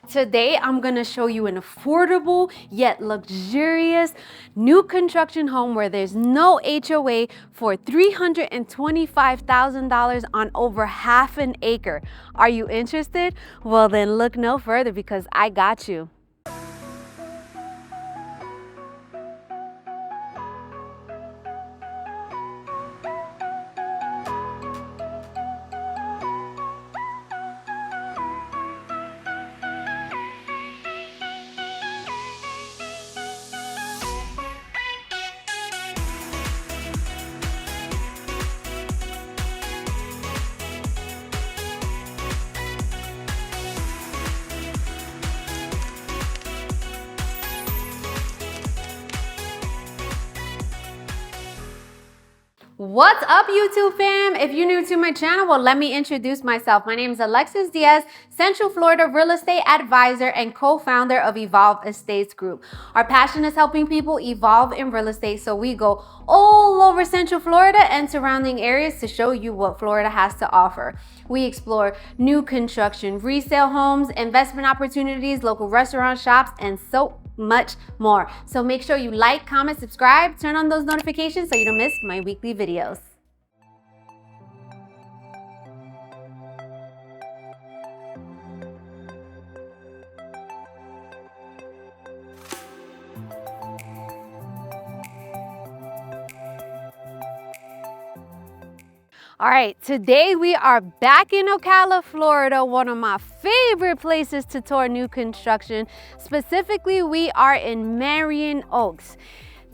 Today, I'm gonna show you an affordable yet luxurious new construction home where there's no HOA for $325,000 on over half an acre. Are you interested? Well, then look no further because I got you. What's up, YouTube fam? If you're new to my channel, well, let me introduce myself. My name is Alexis Diaz, Central Florida real estate advisor and co-founder of Evolve Estates Group. Our passion is helping people evolve in real estate, so we go all over Central Florida and surrounding areas to show you what Florida has to offer. We explore new construction, resale homes, investment opportunities, local restaurant shops, and so much more. So make sure you like, comment, subscribe, turn on those notifications so you don't miss my weekly videos. All right, today we are back in Ocala, Florida, one of my favorite places to tour new construction. Specifically, we are in Marion Oaks.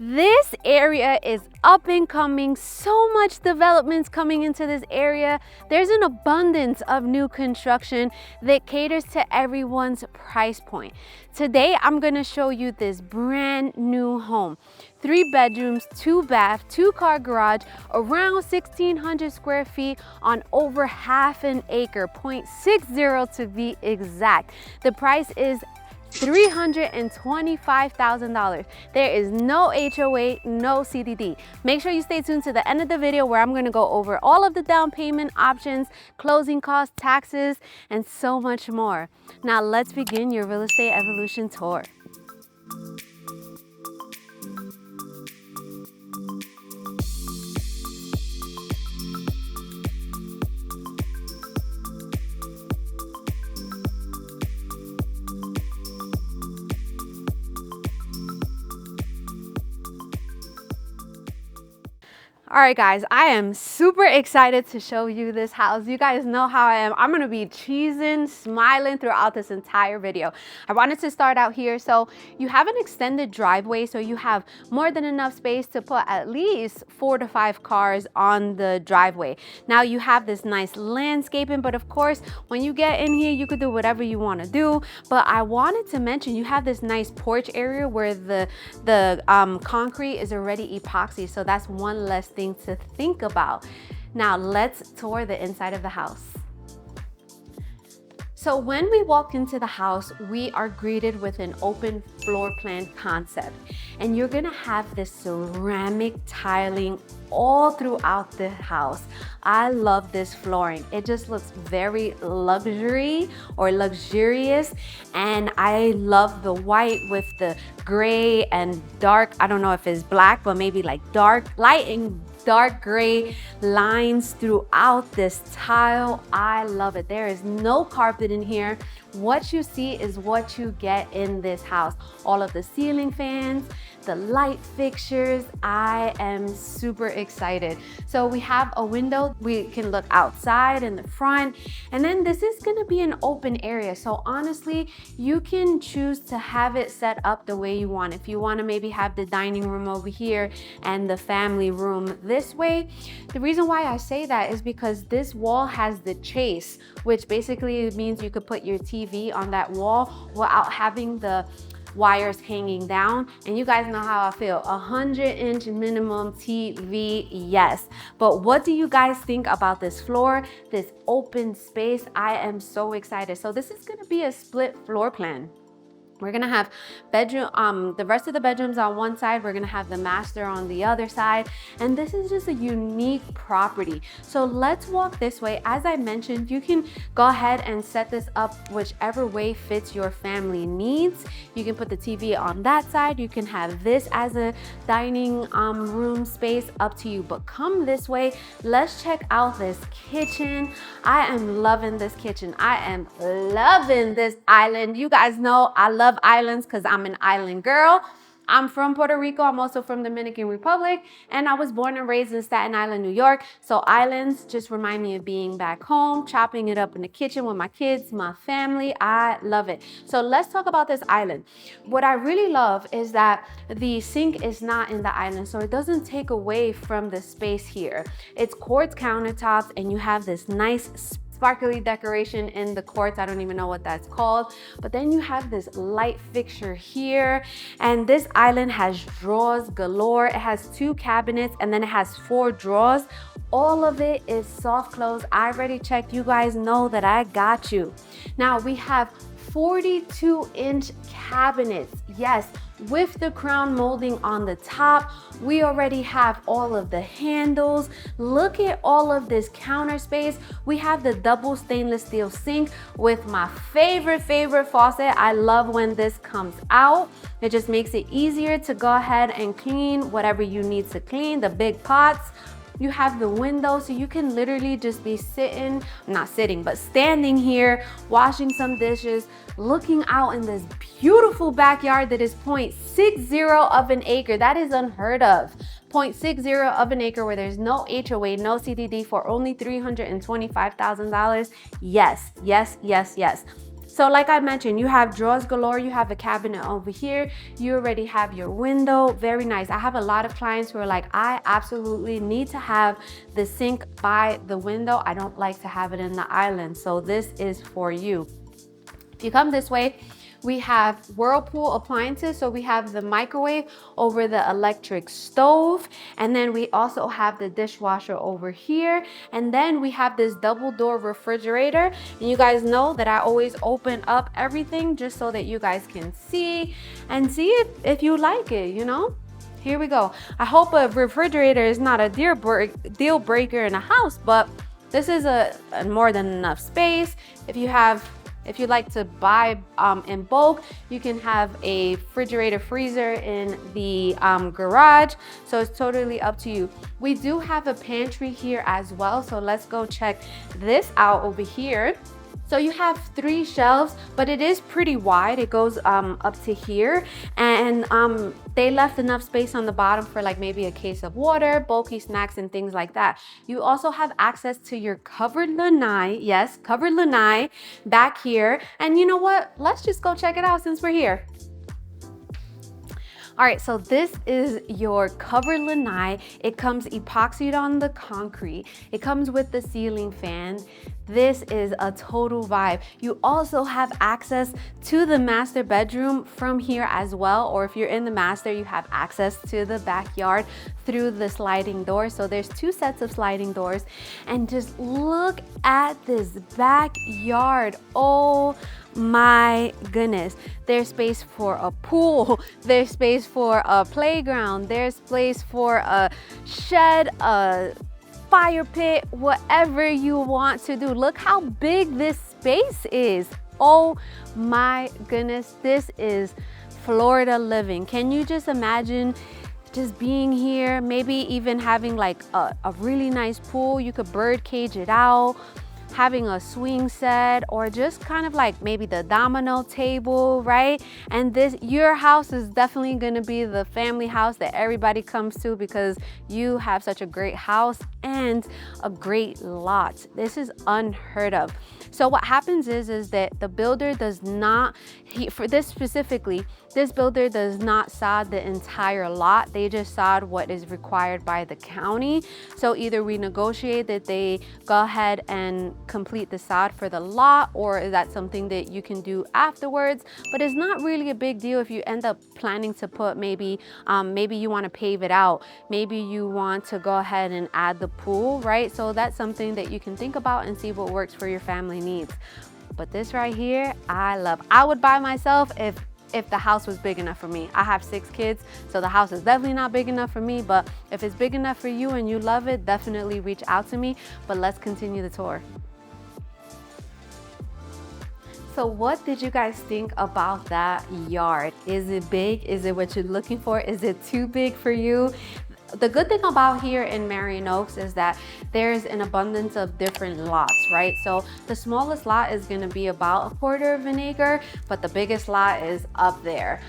This area is up and coming, so much developments coming into this area. There's an abundance of new construction that caters to everyone's price point. Today, I'm gonna show you this brand new home. 3 bedrooms, 2 bath, 2-car garage, around 1,600 square feet on over half an acre, 0.60 to be exact. The price is $325,000. There is no HOA, no CDD. Make sure you stay tuned to the end of the video where I'm gonna go over all of the down payment options, closing costs, taxes, and so much more. Now let's begin your real estate evolution tour. All right, guys, I am super excited to show you this house. You guys know how I am. I'm gonna be cheesing, smiling throughout this entire video. I wanted to start out here. So you have an extended driveway, so you have more than enough space to put at least 4 to 5 cars on the driveway. Now you have this nice landscaping, but of course, when you get in here, you could do whatever you wanna do. But I wanted to mention, you have this nice porch area where the concrete is already epoxy, so that's one less thing to think about. Now let's tour the inside of the house. So when we walk into the house, we are greeted with an open floor plan concept. And you're gonna have this ceramic tiling all throughout the house. I love this flooring. It just looks very luxury or luxurious. And I love the white with the gray and dark, I don't know if it's black, but maybe like dark, light and dark gray lines throughout this tile. I love it. There is no carpet in here. What you see is what you get in this house. All of the ceiling fans, the light fixtures. I am super excited. So we have a window. We can look outside in the front. And then this is gonna be an open area. So honestly, you can choose to have it set up the way you want. If you wanna maybe have the dining room over here and the family room this way. The reason why I say that is because this wall has the chase, which basically means you could put your TV on that wall without having the wires hanging down. And you guys know how I feel, 100-inch minimum TV, yes. But what do you guys think about this floor, this open space? I am so excited. So this is gonna be a split floor plan. We're gonna have bedroom, the rest of the bedrooms on one side, we're gonna have the master on the other side, and this is just a unique property. So let's walk this way. As I mentioned, you can go ahead and set this up whichever way fits your family needs. You can put the TV on that side, you can have this as a dining room space, up to you. But come this way, let's check out this kitchen. I am loving this kitchen. I am loving this island. You guys know I love islands because I'm an island girl. I'm from Puerto Rico. I'm also from Dominican Republic, and I was born and raised in Staten Island, New York. So islands just remind me of being back home, chopping it up in the kitchen with my kids, my family. I love it. So let's talk about this island. What I really love is that the sink is not in the island, so it doesn't take away from the space here. It's quartz countertops, and you have this nice sparkly decoration in the quartz. I don't even know what that's called. But then you have this light fixture here, and this island has drawers galore. It has 2 cabinets, and then it has 4 drawers. All of it is soft close. I already checked. You guys know that I got you. Now we have 42-inch cabinets. Yes, with the crown molding on the top. We already have all of the handles. Look at all of this counter space. We have the double stainless steel sink with my favorite faucet. I love when this comes out. It just makes it easier to go ahead and clean whatever you need to clean, the big pots. You have the window, so you can literally just be standing here, washing some dishes, looking out in this beautiful backyard that is 0.60 of an acre. That is unheard of. 0.60 of an acre where there's no HOA, no CDD for only $325,000. Yes, yes, yes, yes. So like I mentioned, you have drawers galore, you have a cabinet over here, you already have your window, very nice. I have a lot of clients who are like, I absolutely need to have the sink by the window. I don't like to have it in the island. So this is for you. If you come this way, we have Whirlpool appliances. So we have the microwave over the electric stove. And then we also have the dishwasher over here. And then we have this double door refrigerator. And you guys know that I always open up everything just so that you guys can see and see if you like it, you know? Here we go. I hope a refrigerator is not a deal breaker in a house, but this is a more than enough space. If you like to buy in bulk, you can have a refrigerator freezer in the garage. So it's totally up to you. We do have a pantry here as well. So let's go check this out over here. So you have 3 shelves, but it is pretty wide. It goes up to here, and they left enough space on the bottom for like maybe a case of water, bulky snacks, and things like that. You also have access to your covered lanai. Yes, covered lanai back here. And you know what? Let's just go check it out since we're here. All right, so this is your covered lanai. It comes epoxied on the concrete. It comes with the ceiling fan. This is a total vibe. You also have access to the master bedroom from here as well, or if you're in the master, you have access to the backyard through the sliding door. So there's 2 sets of sliding doors, and just look at this backyard. Oh my goodness. There's space for a pool, there's space for a playground, there's space for a shed, a fire pit, whatever you want to do. Look how big this space is. Oh my goodness, this is Florida living. Can you just imagine just being here, maybe even having like a really nice pool? You could bird cage it out, having a swing set, or just kind of like maybe the domino table, right? And your house is definitely gonna be the family house that everybody comes to because you have such a great house and a great lot. This is unheard of. So what happens is that the builder does not, for this specifically, this builder does not sod the entire lot. They just sod what is required by the county. So either we negotiate that they go ahead and complete the sod for the lot, or is that something that you can do afterwards? But it's not really a big deal if you end up planning to put maybe you want to pave it out. Maybe you want to go ahead and add the pool, right? So that's something that you can think about and see what works for your family needs. But this right here, I love. I would buy myself if if the house was big enough for me. I have 6 kids, so the house is definitely not big enough for me, but if it's big enough for you and you love it, definitely reach out to me. But let's continue the tour. So what did you guys think about that yard? Is it big? Is it what you're looking for? Is it too big for you? The good thing about here in Marion Oaks is that there's an abundance of different lots, right? So the smallest lot is gonna be about 1/4 of an acre, but the biggest lot is up there.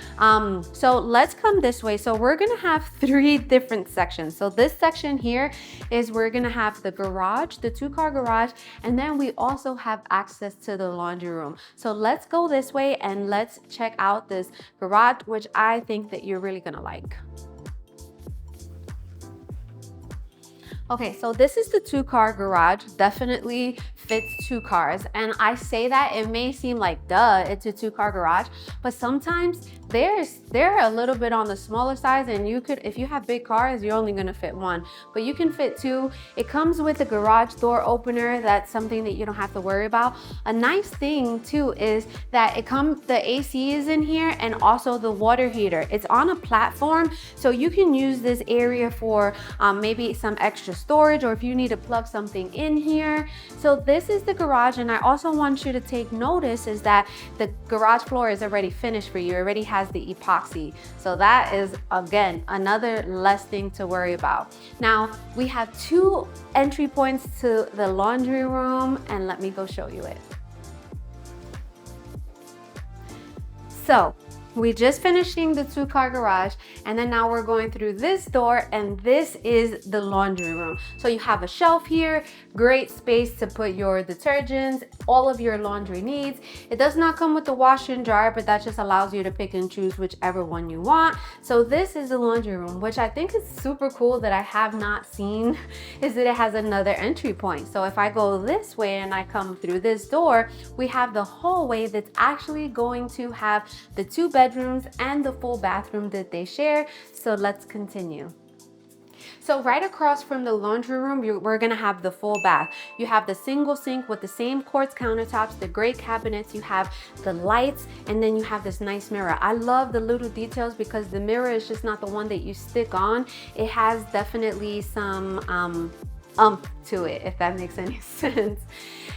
So let's come this way. So we're gonna have 3 different sections. So this section here is we're gonna have the garage, the 2-car garage, and then we also have access to the laundry room. So let's go this way and let's check out this garage, which I think that you're really gonna like. Okay, so this is the 2-car garage. Definitely fits 2 cars. And I say that it may seem like, duh, it's a 2-car garage, but sometimes they're a little bit on the smaller size, and you could, if you have big cars, you're only gonna fit 1, but you can fit 2. It comes with a garage door opener. That's something that you don't have to worry about. A nice thing too is that the AC is in here, and also the water heater. It's on a platform, so you can use this area for maybe some extra storage, or if you need to plug something in here. So this is the garage, and I also want you to take notice is that the garage floor is already finished for you. It already has the epoxy. So that is, again, another less thing to worry about. Now, we have 2 entry points to the laundry room, and let me go show you it. So we just finishing the 2-car garage, and then now we're going through this door, and this is the laundry room. So you have a shelf here, great space to put your detergents, all of your laundry needs. It does not come with the washer and dryer, but that just allows you to pick and choose whichever one you want. So this is the laundry room, which I think is super cool that I have not seen, is that it has another entry point. So if I go this way and I come through this door, we have the hallway that's actually going to have the 2 bedrooms and the full bathroom that they share. So let's continue. So right across from the laundry room, we're gonna have the full bath. You have the single sink with the same quartz countertops, the great cabinets, you have the lights, and then you have this nice mirror. I love the little details because the mirror is just not the one that you stick on. It has definitely some to it, if that makes any sense.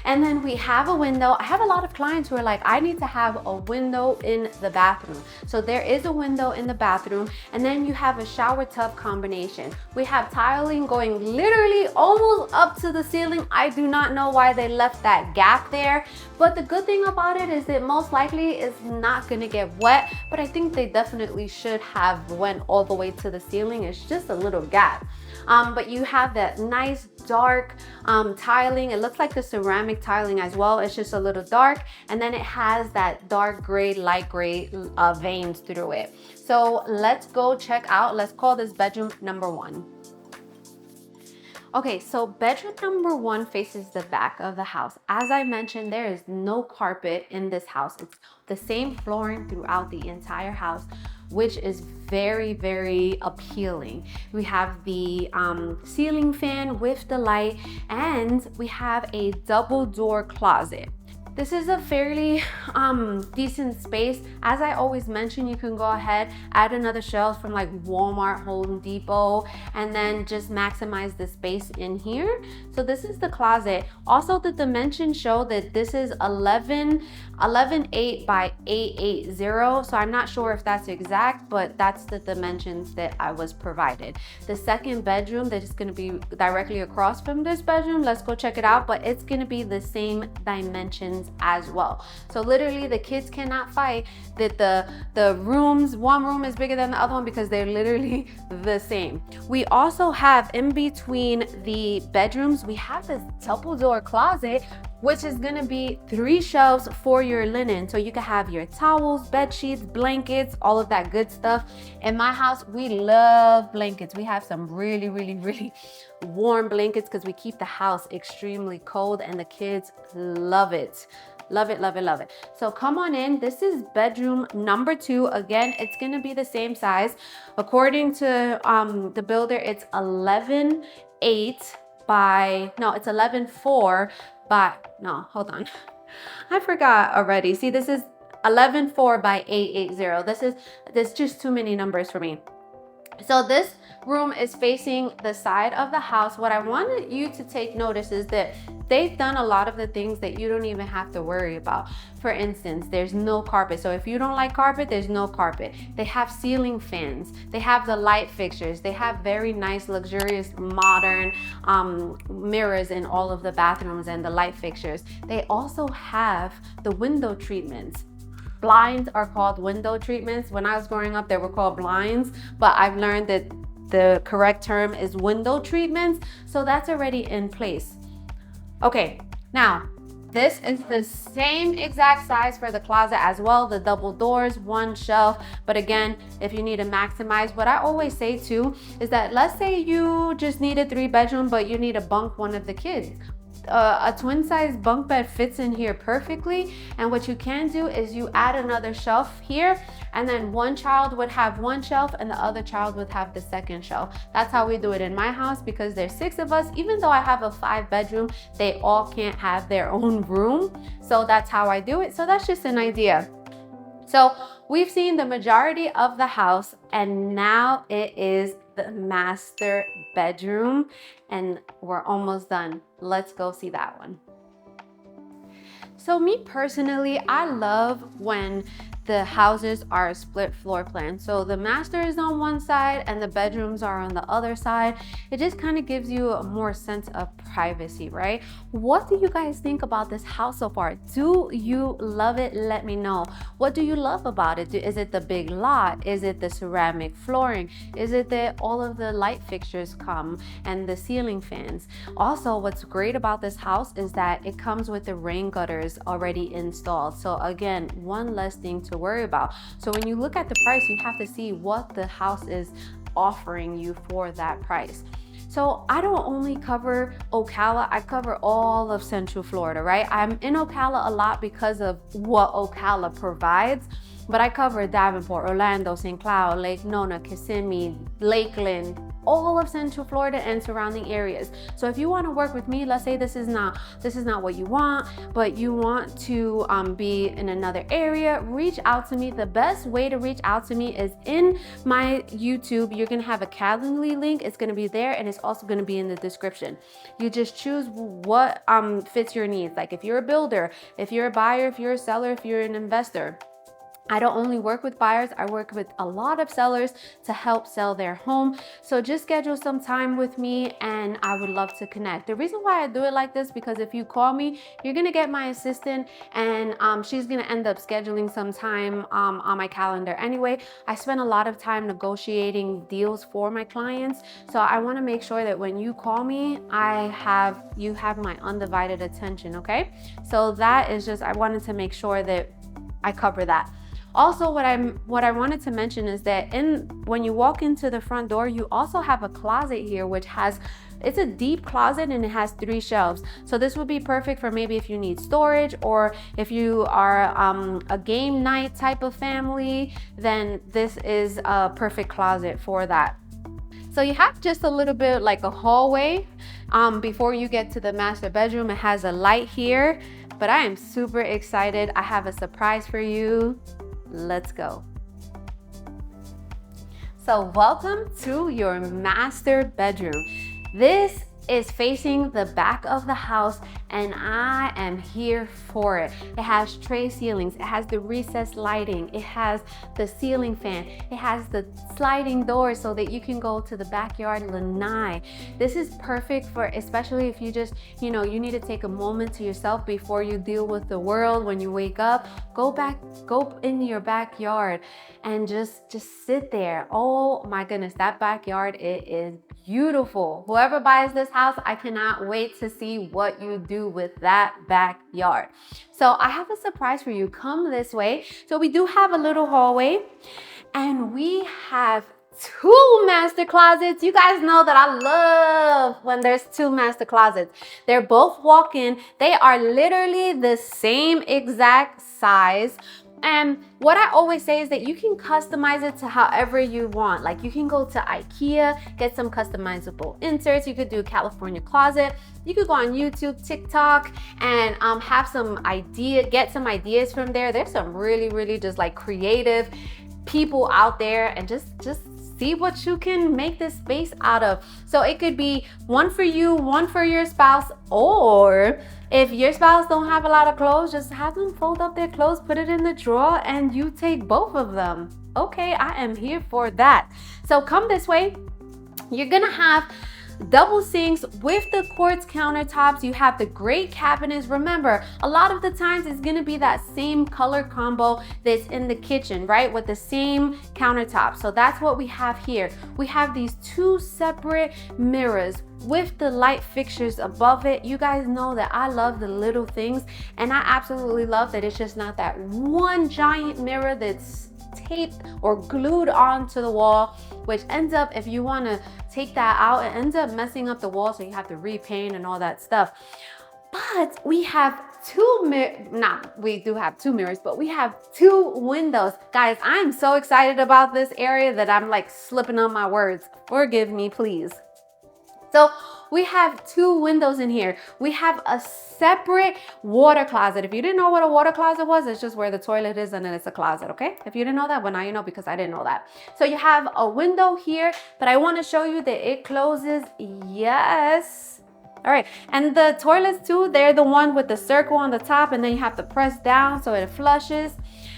And then we have a window. I have a lot of clients who are like, I need to have a window in the bathroom. So there is a window in the bathroom, and then you have a shower tub combination. We have tiling going literally almost up to the ceiling. I do not know why they left that gap there, but the good thing about it is that most likely it's not gonna get wet, but I think they definitely should have went all the way to the ceiling. It's just a little gap. But you have that nice dark tiling. It looks like the ceramic tiling as well. It's just a little dark, and then it has that dark gray, light gray veins through it. So let's go check out, let's call this bedroom number 1. Okay, so bedroom number 1 faces the back of the house. As I mentioned, there is no carpet in this house. It's the same flooring throughout the entire house, which is very, very appealing. We have the ceiling fan with the light, and we have a double door closet. This is a fairly decent space. As I always mention, you can go ahead, add another shelf from like Walmart, Home Depot, and then just maximize the space in here. So this is the closet. Also, the dimensions show that this is 11.8 by 8.80. So I'm not sure if that's exact, but that's the dimensions that I was provided. The second bedroom that is gonna be directly across from this bedroom, let's go check it out, but it's gonna be the same dimensions as well. So literally the kids cannot fight that the rooms, one room is bigger than the other one, because they're literally the same. We also have in between the bedrooms, we have this double door closet, which is gonna be 3 shelves for your linen. So you can have your towels, bed sheets, blankets, all of that good stuff. In my house, we love blankets. We have some really, really, really warm blankets because we keep the house extremely cold, and the kids love it. Love it, love it, love it. So come on in. This is bedroom number 2. Again, it's gonna be the same size. According to the builder, it's 11.8 by, no, it's 11.4 by, no, hold on. I forgot already. See, this is 114 by 880. There's just too many numbers for me. So this room is facing the side of the house. What I wanted you to take notice is that they've done a lot of the things that you don't even have to worry about. For instance, there's no carpet. So if you don't like carpet, there's no carpet. They have ceiling fans. They have the light fixtures. They have very nice, luxurious, modern mirrors in all of the bathrooms and the light fixtures. They also have the window treatments. Blinds are called window treatments. When I was growing up, they were called blinds, but I've learned that the correct term is window treatments. So that's already in place. Okay, now this is the same exact size for the closet as well. The double doors, one shelf. But again, if you need to maximize, what I always say too is that let's say you just need a 3-bedroom, but you need to bunk one of the kids. A twin size bunk bed fits in here perfectly, and what you can do is you add another shelf here, and then one child would have one shelf and the other child would have the second shelf. That's how we do it in my house, because there's 6 of us. Even though I have a 5-bedroom, they all can't have their own room, so that's how I do it. So that's just an idea. So we've seen the majority of the house, and now it is the master bedroom, and we're almost done. Let's go see that one. So me personally, I love when the houses are a split floor plan. So the master is on one side and the bedrooms are on the other side. It just kind of gives you a more sense of privacy, right? What do you guys think about this house so far? Do you love it? Let me know. What do you love about it? Is it the big lot? Is it the ceramic flooring? Is it that all of the light fixtures come and the ceiling fans? Also, what's great about this house is that it comes with the rain gutters already installed. So again, one less thing to worry about. So when you look at the price, you have to see what the house is offering you for that price. So I don't only cover Ocala, I cover all of Central Florida, right? I'm in Ocala a lot because of what Ocala provides, but I cover Davenport, Orlando, St. Cloud, Lake Nona, Kissimmee, Lakeland, all of Central Florida and surrounding areas. So if you want to work with me, let's say this is not what you want, but you want to be in another area, reach out to me. The best way to reach out to me is in my YouTube. You're gonna have a Calendly link. It's gonna be there, and it's also gonna be in the description. You just choose what fits your needs. Like if you're a builder, if you're a buyer, if you're a seller, if you're an investor. I don't only work with buyers, I work with a lot of sellers to help sell their home. So just schedule some time with me and I would love to connect. The reason why I do it like this, because if you call me, you're gonna get my assistant and she's gonna end up scheduling some time on my calendar. Anyway, I spend a lot of time negotiating deals for my clients. So I wanna make sure that when you call me, you have my undivided attention, okay? So that is just, I wanted to make sure that I cover that. Also, what I wanted to mention is that when you walk into the front door, you also have a closet here, which it's a deep closet and it has 3 shelves. So this would be perfect for maybe if you need storage, or if you are a game night type of family, then this is a perfect closet for that. So you have just a little bit like a hallway before you get to the master bedroom. It has a light here, but I am super excited. I have a surprise for you. Let's go. So welcome to your master bedroom. This is facing the back of the house and I am here for it. It has tray ceilings, it has the recessed lighting, it has the ceiling fan, it has the sliding doors so that you can go to the backyard lanai. This is perfect for, especially if you just, you need to take a moment to yourself before you deal with the world. When you wake up, go into your backyard and just sit there. Oh my goodness, that backyard, it is beautiful. Whoever buys this house, I cannot wait to see what you do with that backyard. So I have a surprise for you. Come this way. So we do have a little hallway and we have 2 master closets. You guys know that I love when there's 2 master closets. They're both walk-in. They are literally the same exact size. And what I always say is that you can customize it to however you want. Like you can go to IKEA, get some customizable inserts. You could do a California closet. You could go on YouTube, TikTok, and have some get some ideas from there. There's some really just like creative people out there, and just see what you can make this space out of. So it could be one for you, one for your spouse, or if your spouse don't have a lot of clothes, just have them fold up their clothes, put it in the drawer, and you take both of them. Okay, I am here for that. So come this way. You're gonna have double sinks with the quartz countertops. You have the great cabinets. Remember, a lot of the times it's going to be that same color combo that's in the kitchen, right? With the same countertop. So that's what we have here. We have these 2 separate mirrors with the light fixtures above it. You guys know that I love the little things, and I absolutely love that it's just not that one giant mirror that's taped or glued onto the wall, which ends up, if you want to take that out, it ends up messing up the wall, so you have to repaint and all that stuff. But we have we do have 2 mirrors, but we have 2 windows. Guys, I'm so excited about this area that I'm like slipping on my words. Forgive me, please. So we have 2 windows in here. We have a separate water closet. If you didn't know what a water closet was, it's just where the toilet is and then it's a closet, okay? If you didn't know that, well, now you know, because I didn't know that. So you have a window here, but I want to show you that it closes. Yes. All right, and the toilets too, they're the one with the circle on the top, and then you have to press down so it flushes.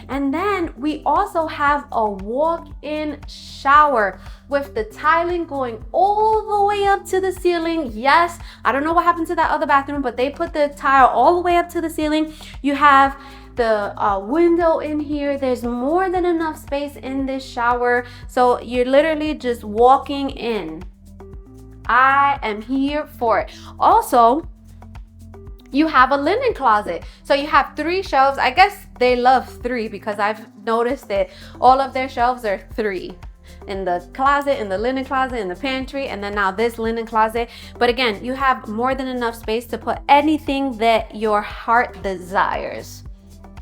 And then we also have a walk-in shower with the tiling going all the way up to the ceiling. Yes, I don't know what happened to that other bathroom, but they put the tile all the way up to the ceiling. You have the window in here. There's more than enough space in this shower. So you're literally just walking in. I am here for it. Also, you have a linen closet. So you have 3 shelves. I guess they love 3 because I've noticed that all of their shelves are 3. In the closet, in the linen closet, in the pantry, and then now this linen closet. But again, you have more than enough space to put anything that your heart desires.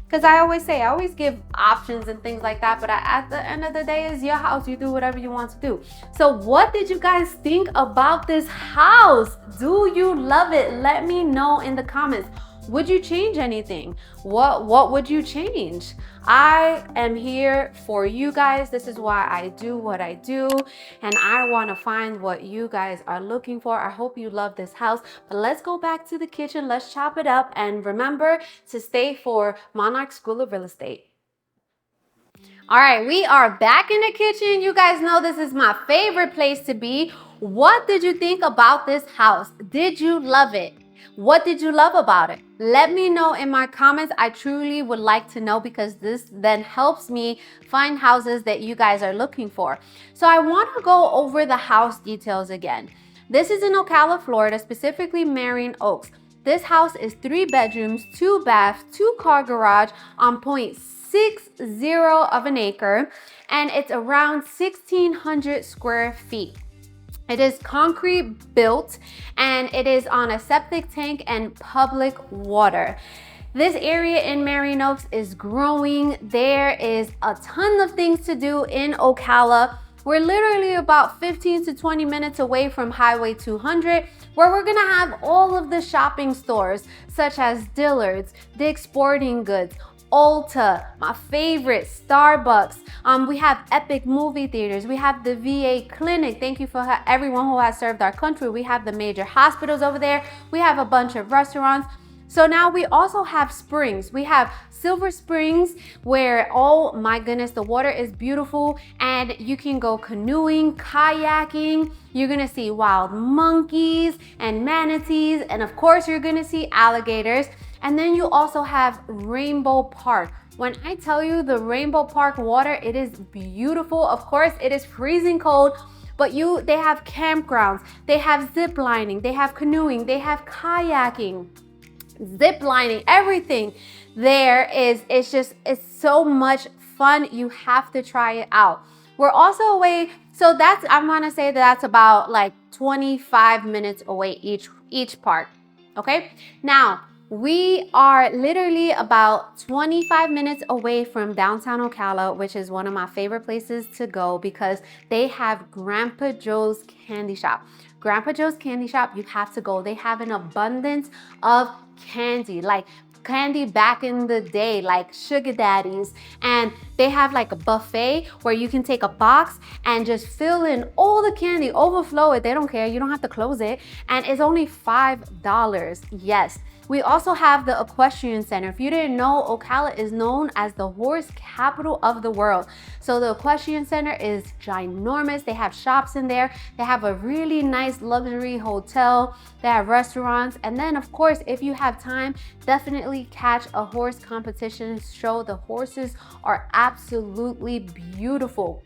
Because I always give options and things like that, but at the end of the day, it's your house. You do whatever you want to do. So what did you guys think about this house? Do you love it? Let me know in the comments. Would you change anything? What would you change? I am here for you guys. This is why I do what I do, and I want to find what you guys are looking for. I hope you love this house, but let's go back to the kitchen. Let's chop it up, and remember to stay for Monarch School of Real Estate. All right, we are back in the kitchen. You guys know this is my favorite place to be. What did you think about this house? Did you love it? What did you love about it? Let me know in my comments. I truly would like to know, because this then helps me find houses that you guys are looking for. So I want to go over the house details again. This is in Ocala, Florida, specifically Marion Oaks. This house is 3 bedrooms, 2 baths, 2-car garage on 0.60 of an acre, and it's around 1,600 square feet. It is concrete built, and it is on a septic tank and public water. This area in Marion Oaks is growing. There is a ton of things to do in Ocala. We're literally about 15 to 20 minutes away from Highway 200, where we're gonna have all of the shopping stores, such as Dillard's, Dick's Sporting Goods, Ulta, my favorite, Starbucks. We have epic movie theaters. We have the VA clinic. Thank you for everyone who has served our country. We have the major hospitals over there. We have a bunch of restaurants. So now we also have springs. We have Silver Springs, where, oh my goodness, the water is beautiful, and you can go canoeing, kayaking. You're gonna see wild monkeys and manatees, and of course you're gonna see alligators. And then you also have Rainbow Park. When I tell you the Rainbow Park water, it is beautiful. Of course, it is freezing cold, but they have campgrounds, they have zip lining, they have canoeing, they have kayaking, zip lining, everything there is, it's so much fun. You have to try it out. We're also away, so that's, I'm gonna say that's about like 25 minutes away each part, okay? Now, we are literally about 25 minutes away from downtown Ocala, which is one of my favorite places to go because they have Grandpa Joe's Candy Shop. Grandpa Joe's Candy Shop, you have to go. They have an abundance of candy, like candy back in the day, like sugar daddies, and they have like a buffet where you can take a box and just fill in all the candy, overflow it. They don't care, you don't have to close it, and it's only $5. Yes. We also have the Equestrian Center. If you didn't know, Ocala is known as the horse capital of the world. So the Equestrian Center is ginormous. They have shops in there. They have a really nice luxury hotel. They have restaurants. And then of course, if you have time, definitely catch a horse competition show. The horses are absolutely beautiful.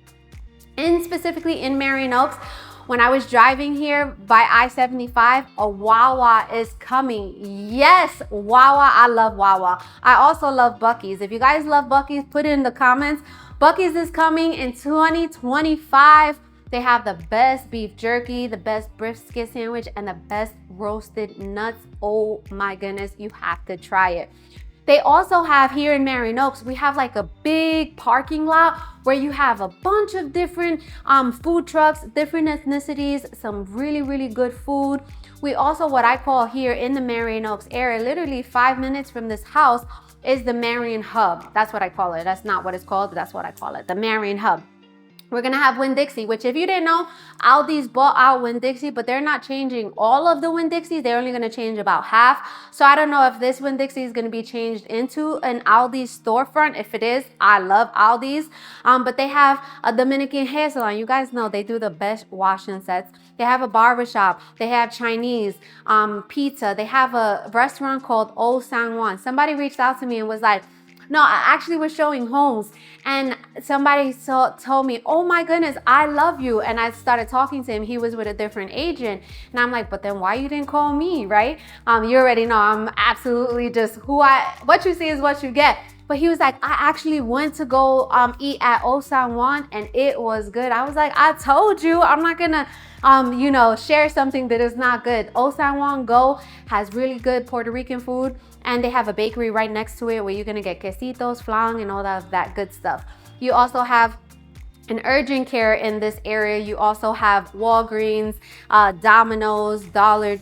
And specifically in Marion Oaks, when I was driving here by I-75, a Wawa is coming. Yes, Wawa, I love Wawa. I also love Buc-ee's. If you guys love Buc-ee's, put it in the comments. Buc-ee's is coming in 2025. They have the best beef jerky, the best brisket sandwich, and the best roasted nuts. Oh my goodness, you have to try it. They also have here in Marion Oaks, we have like a big parking lot where you have a bunch of different food trucks, different ethnicities, some really, really good food. We also, what I call here in the Marion Oaks area, literally 5 minutes from this house is the Marion Hub. That's what I call it. That's not what it's called, but that's what I call it, the Marion Hub. We're gonna have Winn-Dixie, which if you didn't know, Aldi's bought out Winn-Dixie, but they're not changing all of the Winn-Dixies. They're only gonna change about half. So I don't know if this Winn-Dixie is gonna be changed into an Aldi's storefront. If it is, I love Aldi's. But they have a Dominican hair salon. You guys know they do the best washing sets. They have a barbershop. They have Chinese, pizza. They have a restaurant called Old San Juan. Somebody reached out to me and was like, no, I actually was showing homes and somebody told me, oh my goodness, I love you. And I started talking to him. He was with a different agent. And I'm like, but then why you didn't call me, right? You already know I'm absolutely just what you see is what you get. But he was like, I actually went to go eat at Old San Juan and it was good. I was like, I told you, I'm not gonna, share something that is not good. Old San Juan Go has really good Puerto Rican food. And they have a bakery right next to it where you're gonna get quesitos, flan, and all that good stuff. You also have an urgent care in this area. You also have Walgreens, Domino's, Dollar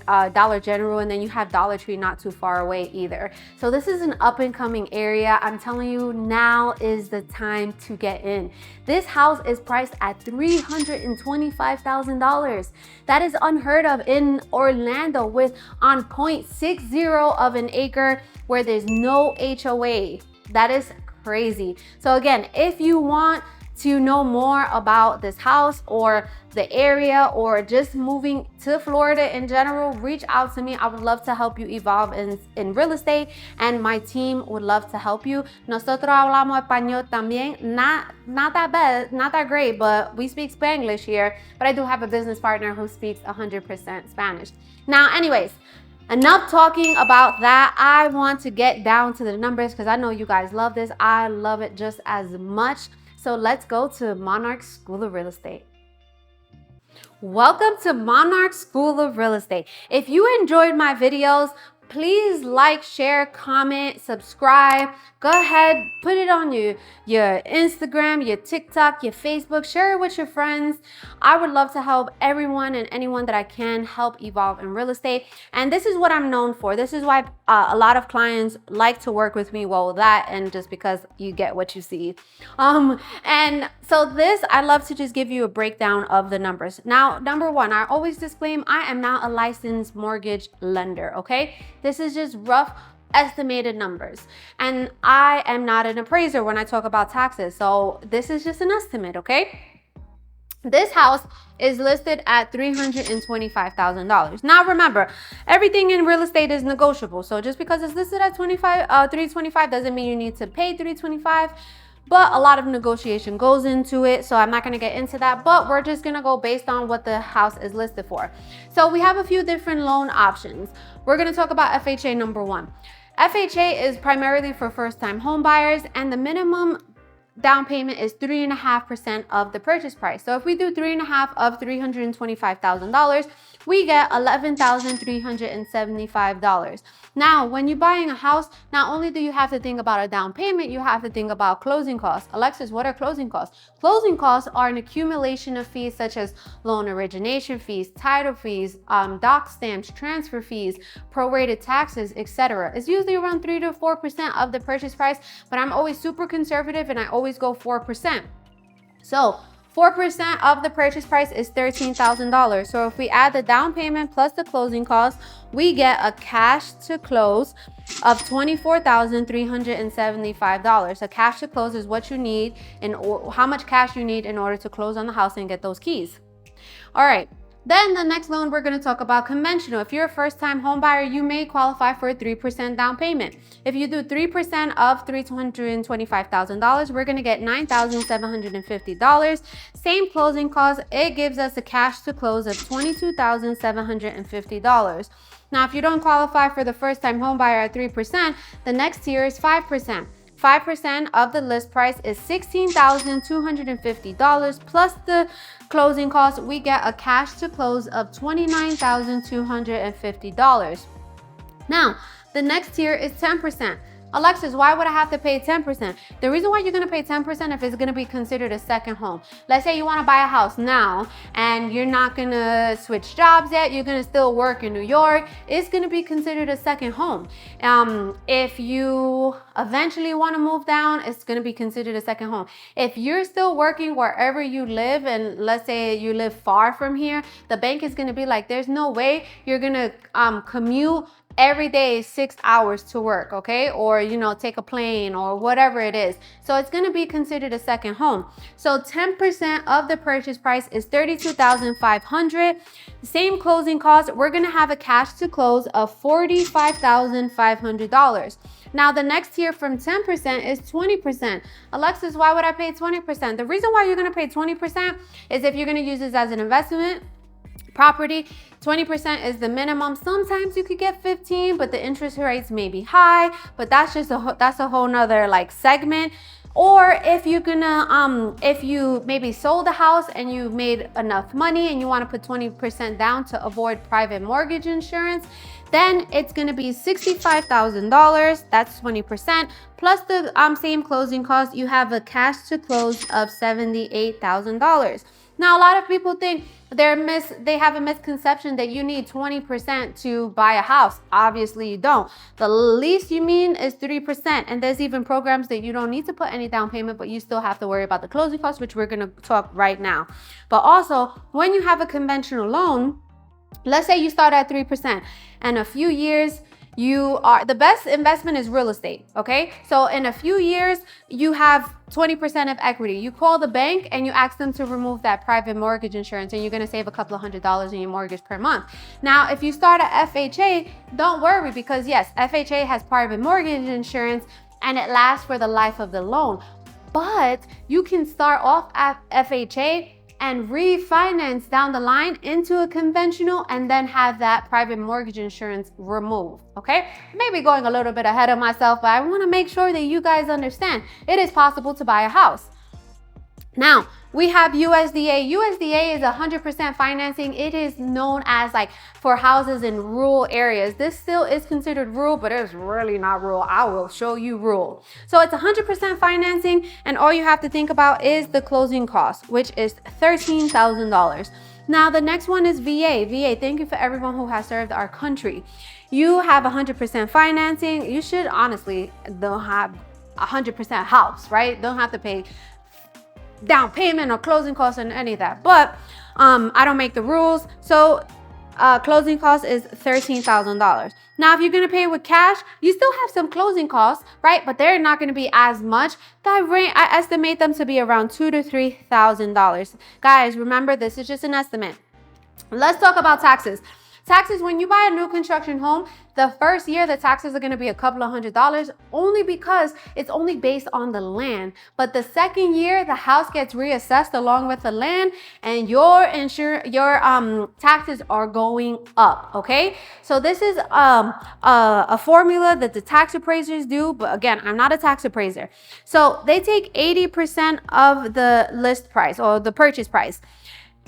General, and then you have Dollar Tree not too far away either. So this is an up and coming area. I'm telling you, now is the time to get in. This house is priced at $325,000. That is unheard of in Orlando with on 0.60 of an acre where there's no HOA. That is crazy. So again, if you want to know more about this house or the area or just moving to Florida in general, reach out to me. I would love to help you evolve in real estate, and my team would love to help you. Nosotros hablamos español también. Not that bad, not that great, but we speak Spanglish here. But I do have a business partner who speaks 100% Spanish. Now, anyways, enough talking about that. I want to get down to the numbers because I know you guys love this. I love it just as much. So let's go to Monarch School of Real Estate. Welcome to Monarch School of Real Estate. If you enjoyed my videos, please like, share, comment, subscribe. Go ahead, put it on your Instagram, your TikTok, your Facebook, share it with your friends. I would love to help everyone and anyone that I can help evolve in real estate. And this is what I'm known for. This is why a lot of clients like to work with me. Well, that and just because you get what you see. And so I love to just give you a breakdown of the numbers. Now, number one, I always disclaim I am not a licensed mortgage lender, okay? This is just rough estimated numbers. And I am not an appraiser when I talk about taxes. So this is just an estimate, okay? This house is listed at $325,000. Now remember, everything in real estate is negotiable. So just because it's listed at $325 doesn't mean you need to pay $325. But a lot of negotiation goes into it, so I'm not gonna get into that, but we're just gonna go based on what the house is listed for. So we have a few different loan options. We're gonna talk about FHA number one. FHA is primarily for first-time home buyers, and the minimum down payment is 3.5% of the purchase price. So if we do 3.5 of $325,000, we get $11,375. Now, when you're buying a house, not only do you have to think about a down payment, you have to think about closing costs. Alexis, what are closing costs? Closing costs are an accumulation of fees such as loan origination fees, title fees, doc stamps, transfer fees, prorated taxes, etc. It's usually around 3 to 4% of the purchase price, but I'm always super conservative and I always go 4%. So 4% of the purchase price is $13,000. So if we add the down payment plus the closing costs, we get a cash to close of $24,375. A cash to close is what you need how much cash you need in order to close on the house and get those keys. All right. Then the next loan we're going to talk about conventional. If you're a first-time home buyer, you may qualify for a 3% down payment. If you do 3% of $325,000, we're going to get $9,750. Same closing costs. It gives us a cash to close of $22,750. Now, if you don't qualify for the first-time home buyer at 3%, the next tier is 5%. 5% of the list price is $16,250 plus the closing costs. We get a cash to close of $29,250. Now, the next tier is 10%. Alexis, why would I have to pay 10%? The reason why you're gonna pay 10% if it's gonna be considered a second home. Let's say you wanna buy a house now and you're not gonna switch jobs yet, you're gonna still work in New York, it's gonna be considered a second home. If you eventually wanna move down, it's gonna be considered a second home. If you're still working wherever you live, and let's say you live far from here, the bank is gonna be like, there's no way you're gonna commute every day 6 hours to work, okay? Or, take a plane or whatever it is. So it's gonna be considered a second home. So 10% of the purchase price is $32,500. Same closing costs, we're gonna have a cash to close of $45,500. Now the next tier from 10% is 20%. Alexis, why would I pay 20%? The reason why you're gonna pay 20% is if you're gonna use this as an investment property. 20% is the minimum. Sometimes you could get 15, but the interest rates may be high, but that's a whole nother segment. Or if you're gonna, if you maybe sold the house and you made enough money and you wanna put 20% down to avoid private mortgage insurance, then it's gonna be $65,000, that's 20%, plus the same closing costs, you have a cash to close of $78,000. Now, a lot of people think they have a misconception that you need 20% to buy a house. Obviously, you don't. The least you mean is 3%. And there's even programs that you don't need to put any down payment, but you still have to worry about the closing costs, which we're gonna talk right now. But also, when you have a conventional loan, let's say you start at 3%, and a few years, the best investment is real estate, okay? So in a few years, you have 20% of equity. You call the bank and you ask them to remove that private mortgage insurance, and you're gonna save a couple of $100s in your mortgage per month. Now, if you start at FHA, don't worry, because yes, FHA has private mortgage insurance and it lasts for the life of the loan. But you can start off at FHA and refinance down the line into a conventional and then have that private mortgage insurance removed, okay? Maybe going a little bit ahead of myself, but I wanna make sure that you guys understand it is possible to buy a house. Now, we have USDA. USDA is 100% financing. It is known as for houses in rural areas. This still is considered rural, but it's really not rural. I will show you rural. So it's 100% financing, and all you have to think about is the closing cost, which is $13,000. Now, the next one is VA. VA, thank you for everyone who has served our country. You have 100% financing. You should honestly don't have 100% house, right? Don't have to pay down payment or closing costs and any of that, but I don't make the rules. So closing cost is $13,000. Now, if you're gonna pay with cash, you still have some closing costs, right? But they're not gonna be as much. I estimate them to be around $2,000 to $3,000. Guys, remember, this is just an estimate. Let's talk about taxes. Taxes, when you buy a new construction home, the first year the taxes are going to be a couple of $100s only because it's only based on the land. But the second year, the house gets reassessed along with the land, and your taxes are going up. Okay, so this is a formula that the tax appraisers do. But again, I'm not a tax appraiser. So they take 80% of the list price or the purchase price.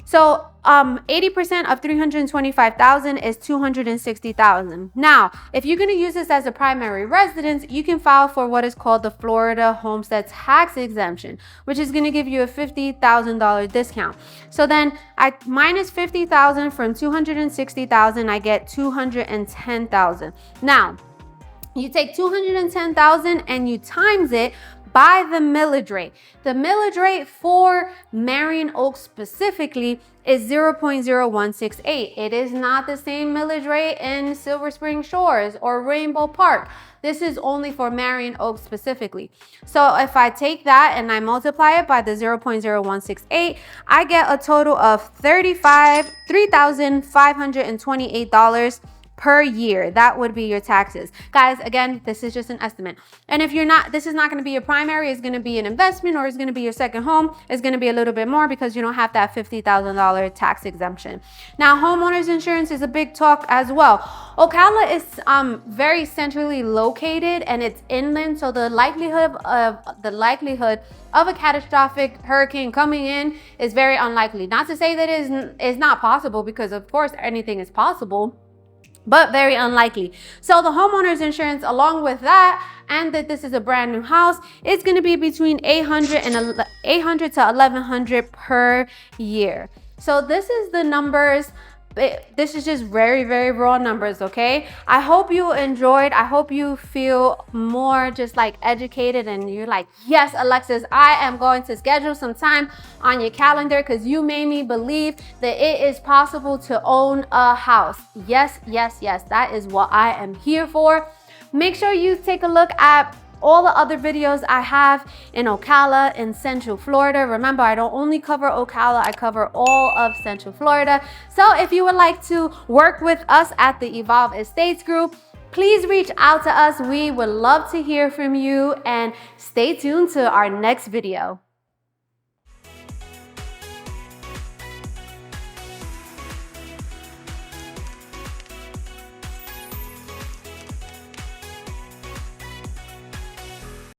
So 80% of 325,000 is 260,000. Now, if you're going to use this as a primary residence, you can file for what is called the Florida homestead tax exemption, which is going to give you a $50,000 discount. So then I minus 50,000 from 260,000, I get 210,000. Now, you take 210,000 and you times it by the millage rate. The millage rate for Marion Oaks specifically is 0.0168. It is not the same millage rate in Silver Spring Shores or Rainbow Park. This is only for Marion Oaks specifically. So if I take that and I multiply it by the 0.0168, I get a total of $3,528 per year. That would be your taxes. Guys, again, this is just an estimate. And if you're not, this is not going to be your primary, it's going to be an investment, or it's going to be your second home, it's going to be a little bit more because you don't have that $50,000 tax exemption. Now, homeowners insurance is a big talk as well. Ocala is very centrally located and it's inland, so the likelihood of a catastrophic hurricane coming in is very unlikely. Not to say that it is not possible, because of course anything is possible, but very unlikely. So the homeowner's insurance, along with that, and that this is a brand new house, it's going to be between $800 to $1,100 per year. So this is the numbers. This is just very, very raw numbers, okay? I hope you enjoyed. I hope you feel more just like educated and you're like, yes, Alexis, I am going to schedule some time on your calendar because you made me believe that it is possible to own a house. Yes, yes, yes, that is what I am here for. Make sure you take a look at all the other videos I have in Ocala in Central Florida. Remember, I don't only cover Ocala, I cover all of Central Florida. So if you would like to work with us at the Evolve Estates Group, please reach out to us. We would love to hear from you, and stay tuned to our next video.